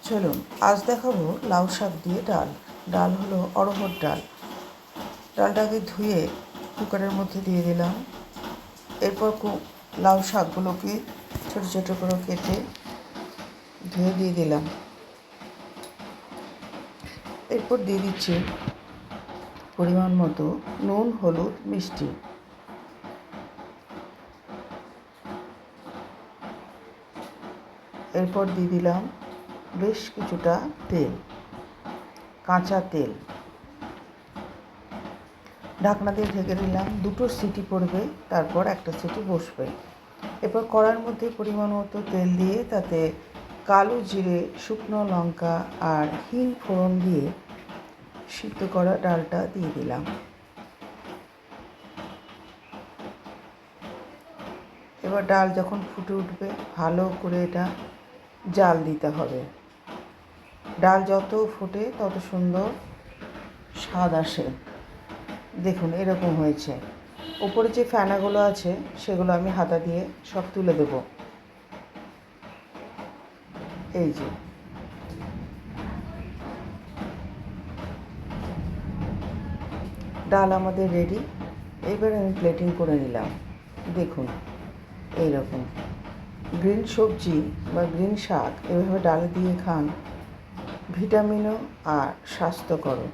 চলুন আজ দেখাবো লাউ শাক দিয়ে ডাল। ডাল হলো অড়হর ডাল। ডালটাকে ধুয়ে কুকারের মধ্যে দিয়ে দিলাম। এরপর লাউ শাকগুলোকে ছোটো ছোটো করে কেটে ধুয়ে দিয়ে দিলাম। এরপর দিয়ে দিচ্ছি পরিমাণ মতো নুন, হলুদ, মিষ্টি। এরপর দিয়ে দিলাম বেশ কিছুটা তেল, কাঁচা তেল। ঢাকনা দিয়ে ঢেকে দিলাম। 2টো সিটি পড়বে, তারপর একটা সিটি বসবে। এরপর কড়ার মধ্যে পরিমাণ মতো তেল দিয়ে তাতে কালো জিরে, শুকনো লঙ্কা আর হিং ফোড়ন দিয়ে সিদ্ধ করা ডালটা দিয়ে দিলাম। এবার ডাল যখন ফুটে উঠবে ভালো করে এটা জাল দিতে হবে। ডাল যত ফোটে তত সুন্দর স্বাদ আসে। দেখুন এরকম হয়েছে। উপরে যে ফেনাগুলো আছে সেগুলো আমি হাতা দিয়ে সব তুলে দেব। এই যে ডাল আমাদের রেডি। এবার আমি প্লেটিং করে নিলাম। দেখুন এইরকম গ্রিন সবজি বা গ্রিন শাক এভাবে ডালে দিয়ে খান, ভিটামিনও আর স্বাস্থ্যকরও।